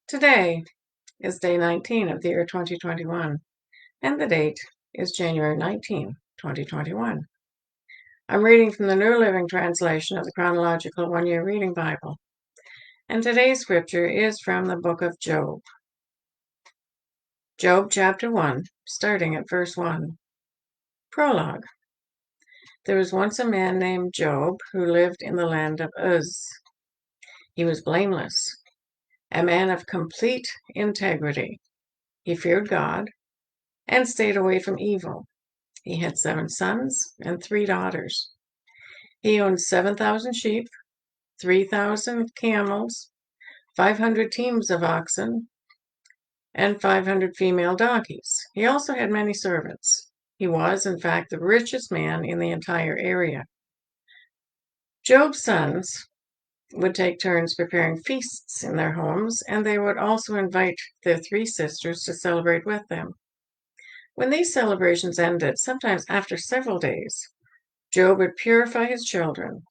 Today is day 19 of the year 2021, and the date is January 19, 2021. I'm reading from the New Living Translation of the Chronological One-Year Reading Bible, and today's scripture is from the book of Job. Job chapter 1, starting at verse 1. Prologue. There was once a man named Job who lived in the land of Uz. He was blameless, a man of complete integrity. He feared God and stayed away from evil. He had 7 sons and 3 daughters. He owned 7,000 sheep, 3,000 camels, 500 teams of oxen, and 500 female donkeys. He also had many servants. He was, in fact, the richest man in the entire area. Job's sons would take turns preparing feasts in their homes, and they would also invite their 3 sisters to celebrate with them. When these celebrations ended, sometimes after several days, Job would purify his children.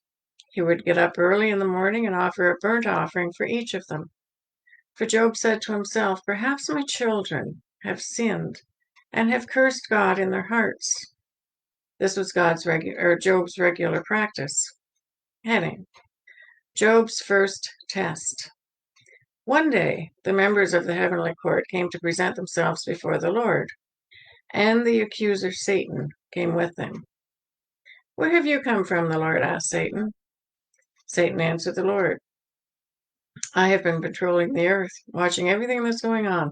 He would get up early in the morning and offer a burnt offering for each of them. For Job said to himself, "Perhaps my children have sinned and have cursed God in their hearts." This was Job's regular practice. Heading: Job's first test. One day, the members of the heavenly court came to present themselves before the Lord, and the accuser Satan came with them. "Where have you come from?" the Lord asked Satan. Satan answered the Lord, "I have been patrolling the earth, watching everything that's going on."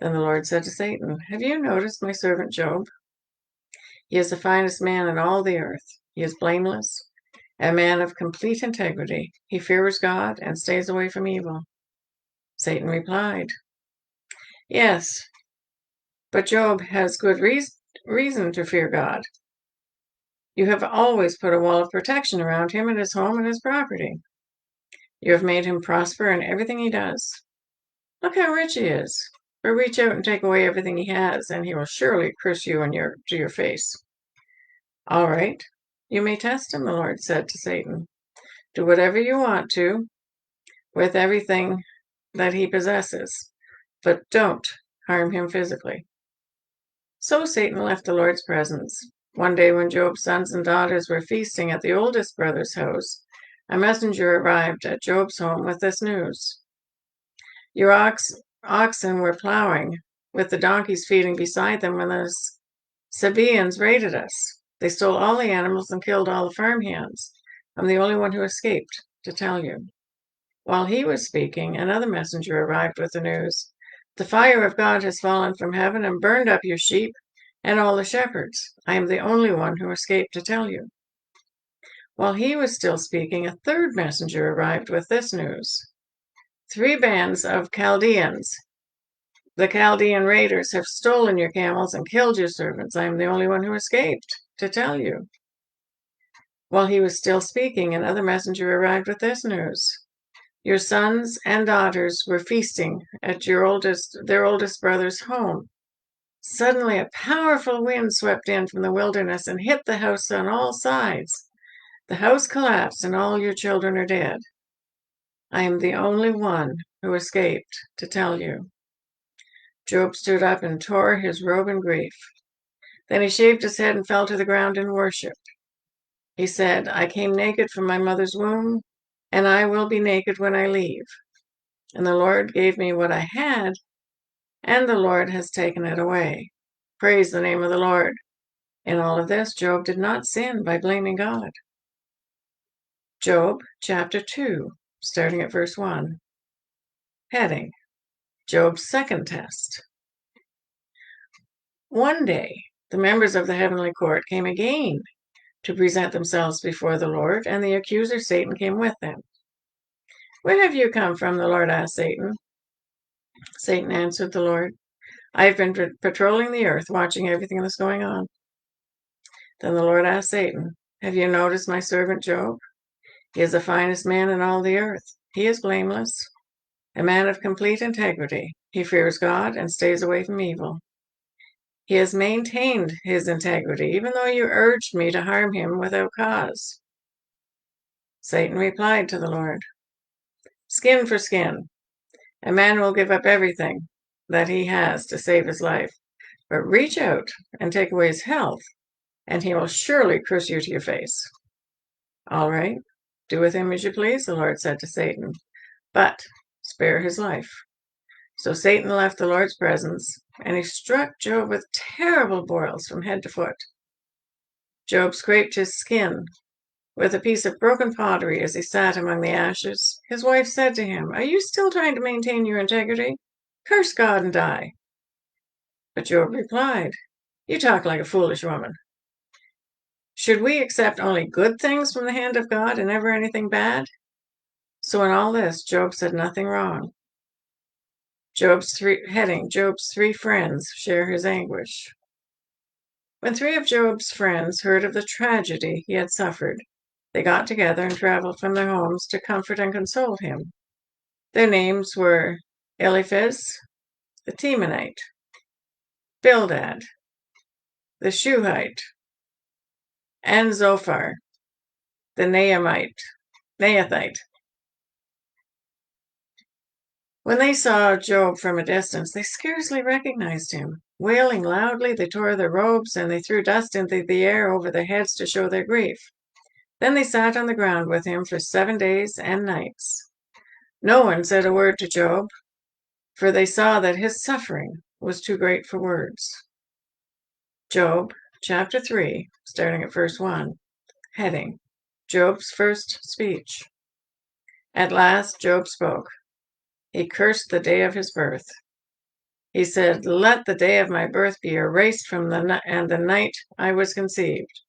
Then the Lord said to Satan, "Have you noticed my servant Job? He is the finest man in all the earth. He is blameless, a man of complete integrity. He fears God and stays away from evil." Satan replied, "Yes, but Job has good reason to fear God. You have always put a wall of protection around him and his home and his property. You have made him prosper in everything he does. Look how rich he is. But reach out and take away everything he has, and he will surely curse you to your face." "All right, you may test him," the Lord said to Satan. "Do whatever you want to with everything that he possesses, but don't harm him physically." So Satan left the Lord's presence. One day when Job's sons and daughters were feasting at the oldest brother's house, a messenger arrived at Job's home with this news: "Your oxen were plowing, with the donkeys feeding beside them, when the Sabaeans raided us. They stole all the animals and killed all the farmhands. I'm the only one who escaped to tell you." While he was speaking, another messenger arrived with the news: "The fire of God has fallen from heaven and burned up your sheep and all the shepherds. I am the only one who escaped to tell you." While he was still speaking, a third messenger arrived with this news: "3 bands of Chaldeans. The Chaldean raiders have stolen your camels and killed your servants. I am the only one who escaped to tell you." While he was still speaking, another messenger arrived with this news: "Your sons and daughters were feasting at their oldest brother's home. Suddenly a powerful wind swept in from the wilderness and hit the house on all sides. The house collapsed and all your children are dead. I am the only one who escaped to tell you." Job stood up and tore his robe in grief. Then he shaved his head and fell to the ground in worship. He said, "I came naked from my mother's womb, and I will be naked when I leave. And the Lord gave me what I had, and the Lord has taken it away. Praise the name of the Lord." In all of this, Job did not sin by blaming God. Job chapter 2, starting at verse 1. Heading: Job's second test. One day, the members of the heavenly court came again to present themselves before the Lord, and the accuser Satan came with them. "Where have you come from?" the Lord asked Satan. Satan answered the Lord, "I have been patrolling the earth, watching everything that's going on." Then the Lord asked Satan, "Have you noticed my servant Job? He is the finest man in all the earth. He is blameless, a man of complete integrity. He fears God and stays away from evil. He has maintained his integrity, even though you urged me to harm him without cause." Satan replied to the Lord, "Skin for skin. A man will give up everything that he has to save his life, but reach out and take away his health, and he will surely curse you to your face. All right, do with him as you please, the Lord said to Satan, but spare his life. So Satan left the Lord's presence, and he struck Job with terrible boils from head to foot. Job scraped his skin with a piece of broken pottery as he sat among the ashes. His wife said to him, "Are you still trying to maintain your integrity? Curse God and die." But Job replied, "You talk like a foolish woman. Should we accept only good things from the hand of God and never anything bad?" So in all this, Job said nothing wrong. Job's three friends share his anguish. When three of Job's friends heard of the tragedy he had suffered, they got together and traveled from their homes to comfort and console him. Their names were Eliphaz, the Temanite, Bildad, the Shuhite, and Zophar, the Naathite. When they saw Job from a distance, they scarcely recognized him. Wailing loudly, they tore their robes, and they threw dust into the air over their heads to show their grief. Then they sat on the ground with him for 7 days and nights. No one said a word to Job, for they saw that his suffering was too great for words. Job, chapter 3, starting at verse 1. Heading: Job's first speech. At last Job spoke. He cursed the day of his birth. He said, "Let the day of my birth be erased from the night I was conceived.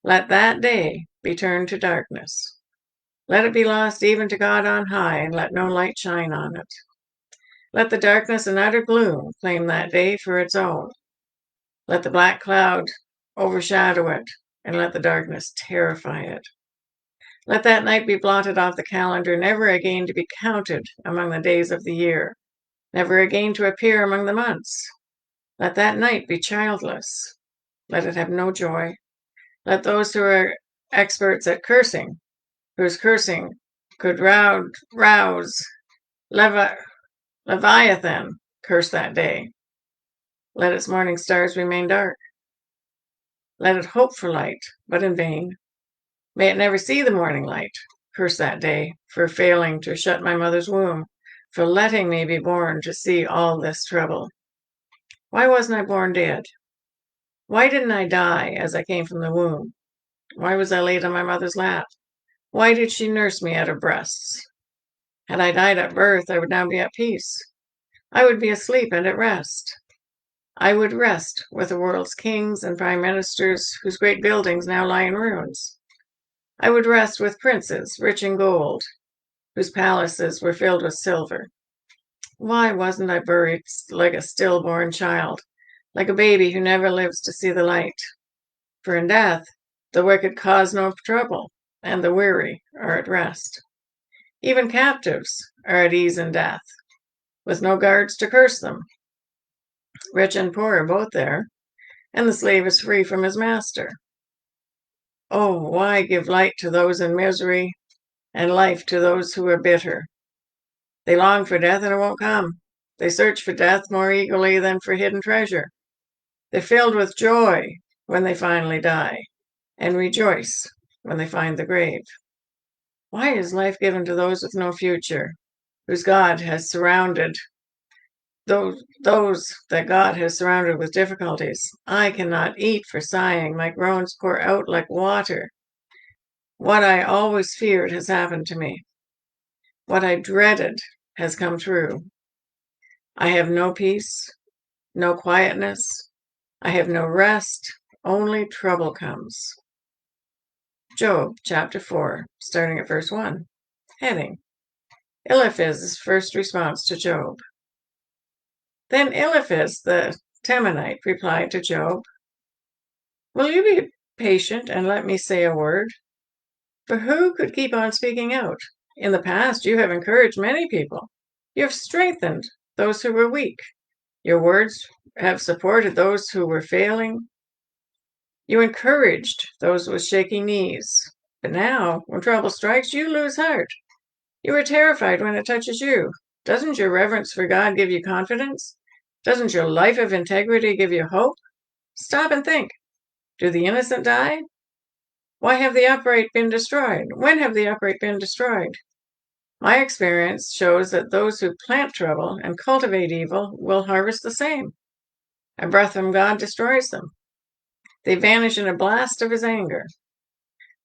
Let that day be turned to darkness. Let it be lost even to God on high, and let no light shine on it. Let the darkness and utter gloom claim that day for its own. Let the black cloud overshadow it, and let the darkness terrify it. Let that night be blotted off the calendar, never again to be counted among the days of the year, never again to appear among the months. Let that night be childless. Let it have no joy. Let those who are experts at cursing, whose cursing could rouse Leviathan, curse that day. Let its morning stars remain dark. Let it hope for light, but in vain. May it never see the morning light. Curse that day for failing to shut my mother's womb, for letting me be born to see all this trouble. Why wasn't I born dead? Why didn't I die as I came from the womb? Why was I laid on my mother's lap? Why did she nurse me at her breasts? Had I died at birth, I would now be at peace. I would be asleep and at rest. I would rest with the world's kings and prime ministers whose great buildings now lie in ruins. I would rest with princes rich in gold, whose palaces were filled with silver. Why wasn't I buried like a stillborn child, like a baby who never lives to see the light? For in death, the wicked cause no trouble, and the weary are at rest. Even captives are at ease in death, with no guards to curse them. Rich and poor are both there, and the slave is free from his master. Oh, why give light to those in misery and life to those who are bitter? They long for death and it won't come. They search for death more eagerly than for hidden treasure. They're filled with joy when they finally die, and rejoice when they find the grave. Why is life given to those with no future, whose God has surrounded those that God has surrounded with difficulties? I cannot eat for sighing. My groans pour out like water. What I always feared has happened to me. What I dreaded has come true. I have no peace, no quietness. I have no rest. Only trouble comes. Job, chapter 4, starting at verse 1. Heading: Eliphaz's first response to Job. Then Eliphaz the Temanite replied to Job, "Will you be patient and let me say a word? For who could keep on speaking out? In the past, you have encouraged many people. You have strengthened those who were weak. Your words have supported those who were failing. You encouraged those with shaking knees. But now, when trouble strikes, you lose heart. You are terrified when it touches you. Doesn't your reverence for God give you confidence? Doesn't your life of integrity give you hope? Stop and think. Do the innocent die? Why have the upright been destroyed? When have the upright been destroyed? My experience shows that those who plant trouble and cultivate evil will harvest the same. A breath from God destroys them. They vanish in a blast of his anger.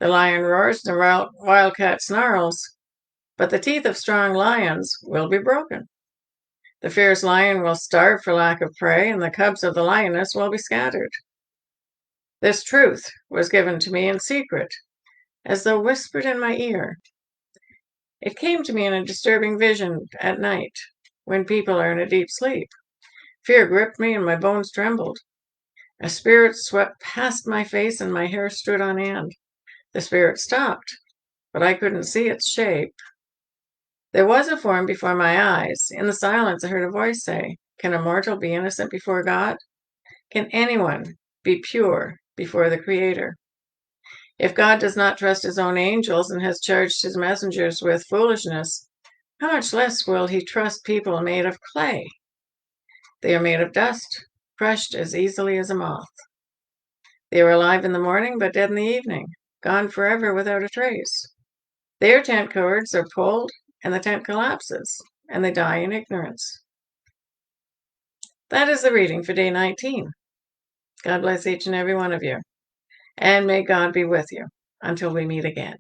The lion roars, the wildcat snarls, but the teeth of strong lions will be broken. The fierce lion will starve for lack of prey, and the cubs of the lioness will be scattered. This truth was given to me in secret, as though whispered in my ear. It came to me in a disturbing vision at night, when people are in a deep sleep. Fear gripped me and my bones trembled. A spirit swept past my face and my hair stood on end. The spirit stopped, but I couldn't see its shape. There was a form before my eyes. In the silence, I heard a voice say, "Can a mortal be innocent before God? Can anyone be pure before the Creator? If God does not trust his own angels and has charged his messengers with foolishness, how much less will he trust people made of clay? They are made of dust, crushed as easily as a moth. They are alive in the morning, but dead in the evening, gone forever without a trace. Their tent cords are pulled, and the tent collapses, and they die in ignorance." That is the reading for day 19. God bless each and every one of you, and may God be with you until we meet again.